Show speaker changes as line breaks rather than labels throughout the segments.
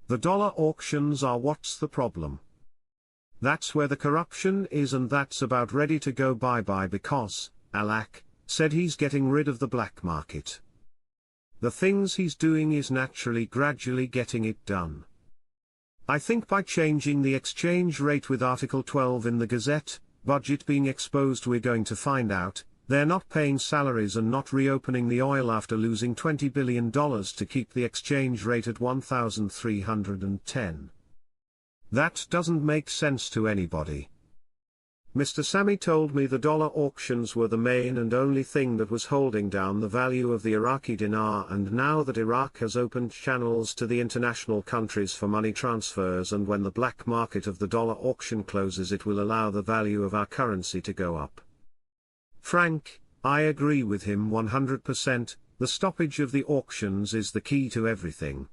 The dollar auctions are what's the problem. That's where the corruption is, and that's about ready to go bye-bye because, Alak, said he's getting rid of the black market. The things he's doing is naturally gradually getting it done. I think by changing the exchange rate with Article 12 in the Gazette, budget being exposed, we're going to find out, they're not paying salaries and not reopening the oil after losing $20 billion to keep the exchange rate at 1,310. That doesn't make sense to anybody. Mr. Sami told me the dollar auctions were the main and only thing that was holding down the value of the Iraqi dinar, and now that Iraq has opened channels to the international countries for money transfers, and when the black market of the dollar auction closes, it will allow the value of our currency to go up. Frank, I agree with him 100%, the stoppage of the auctions is the key to everything.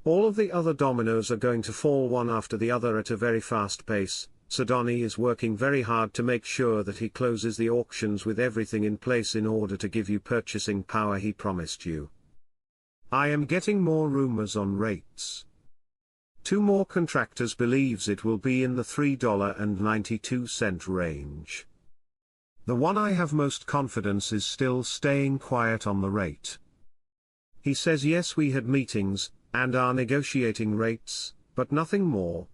All of the other dominoes are going to fall one after the other at a very fast pace. Sudani is working very hard to make sure that he closes the auctions with everything in place in order to give you purchasing power he promised you. I am getting more rumors on rates. 2 more contractors believes it will be in the $3.92 range. The one I have most confidence is still staying quiet on the rate. He says yes, we had meetings, and are negotiating rates, but nothing more.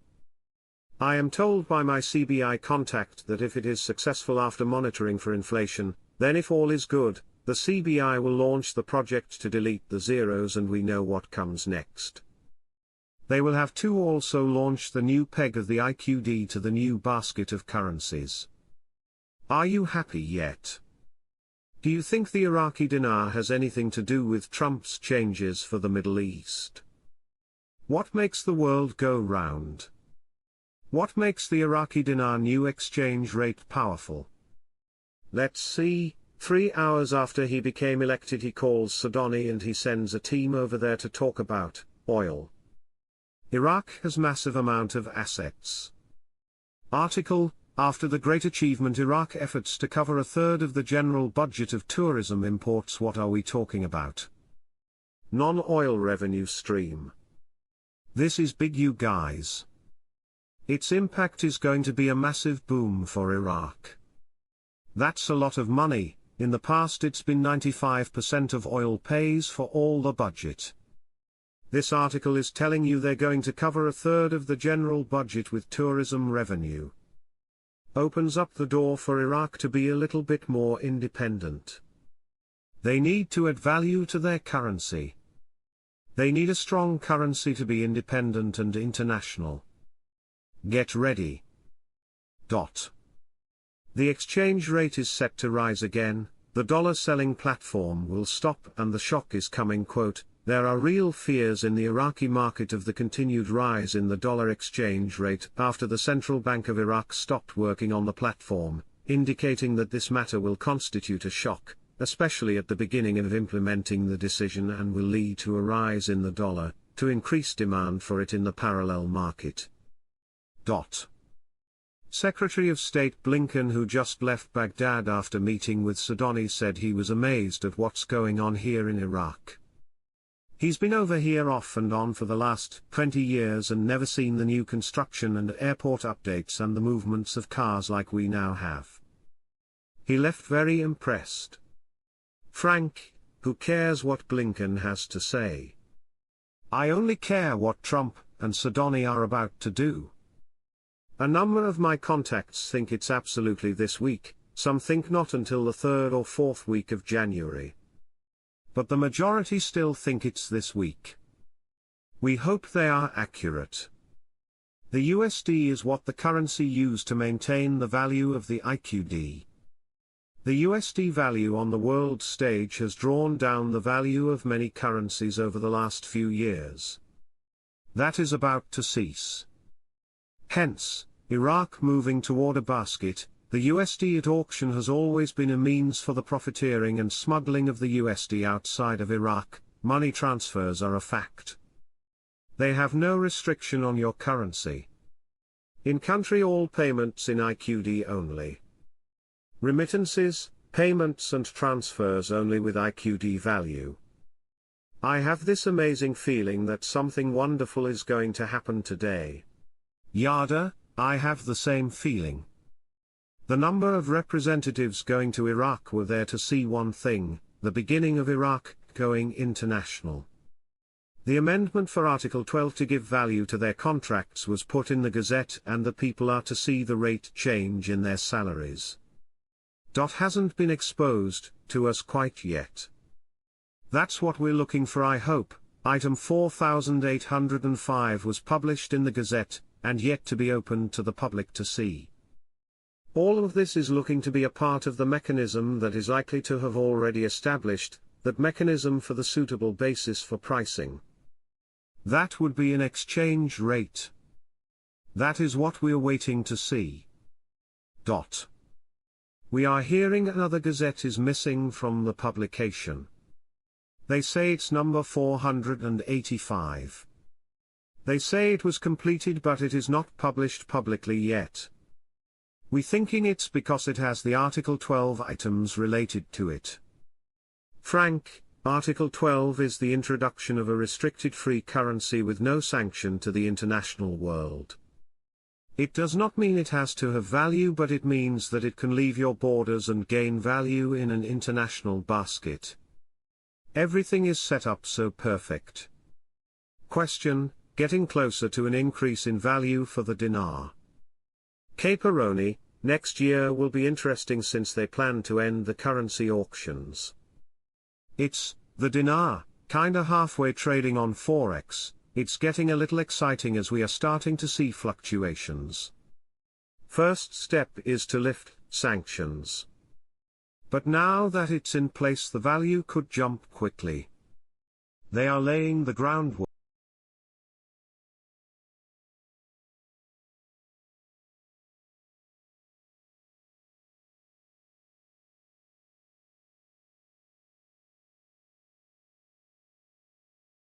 I am told by my CBI contact that if it is successful after monitoring for inflation, then if all is good, the CBI will launch the project to delete the zeros, and we know what comes next. They will have to also launch the new peg of the IQD to the new basket of currencies. Are you happy yet? Do you think the Iraqi dinar has anything to do with Trump's changes for the Middle East? What makes the world go round? What makes the Iraqi dinar new exchange rate powerful? Let's see. 3 hours after he became elected, he calls Sudani and he sends a team over there to talk about oil. Iraq has massive amount of assets. Article, after the great achievement Iraq efforts to cover a third of the general budget of tourism imports. What are we talking about? Non-oil revenue stream. This is big, you guys. Its impact is going to be a massive boom for Iraq. That's a lot of money. In the past it's been 95% of oil pays for all the budget. This article is telling you they're going to cover a third of the general budget with tourism revenue. Opens up the door for Iraq to be a little bit more independent. They need to add value to their currency. They need a strong currency to be independent and international. Get ready. The exchange rate is set to rise again, the dollar selling platform will stop, and the shock is coming. Quote, there are real fears in the Iraqi market of the continued rise in the dollar exchange rate after the Central Bank of Iraq stopped working on the platform, indicating that this matter will constitute a shock, especially at the beginning of implementing the decision, and will lead to a rise in the dollar, to increase demand for it in the parallel market. Secretary of State Blinken, who just left Baghdad after meeting with Sudani, said he was amazed at what's going on here in Iraq. He's been over here off and on for the last 20 years and never seen the new construction and airport updates and the movements of cars like we now have. He left very impressed. Frank, who cares what Blinken has to say? I only care what Trump and Sudani are about to do. A number of my contacts think it's absolutely this week, some think not until the 3rd or 4th week of January. But the majority still think it's this week. We hope they are accurate. The USD is what the currency used to maintain the value of the IQD. The USD value on the world stage has drawn down the value of many currencies over the last few years. That is about to cease. Hence, Iraq moving toward a basket. The USD at auction has always been a means for the profiteering and smuggling of the USD outside of Iraq. Money transfers are a fact. They have no restriction on your currency. In country, all payments in IQD only. Remittances, payments and transfers only with IQD value. I have this amazing feeling that something wonderful is going to happen today. Yada, I have the same feeling. The number of representatives going to Iraq were there to see one thing, the beginning of Iraq going international. The amendment for Article 12 to give value to their contracts was put in the Gazette, and the people are to see the rate change in their salaries. Hasn't been exposed to us quite yet. That's what we're looking for, I hope. Item 4805 was published in the Gazette, and yet to be opened to the public to see. All of this is looking to be a part of the mechanism that is likely to have already established, that mechanism for the suitable basis for pricing. That would be an exchange rate. That is what we're waiting to see. We are hearing another Gazette is missing from the publication. They say it's number 485. They say it was completed, but it is not published publicly yet. We thinking it's because it has the Article 12 items related to it. Frank, Article 12 is the introduction of a restricted free currency with no sanction to the international world. It does not mean it has to have value, but it means that it can leave your borders and gain value in an international basket. Everything is set up so perfect. Question, getting closer to an increase in value for the dinar. Caperoni, next year will be interesting since they plan to end the currency auctions. It's, the dinar, kinda halfway trading on Forex. It's getting a little exciting as we are starting to see fluctuations. First step is to lift sanctions. But now that it's in place, the value could jump quickly. They are laying the groundwork.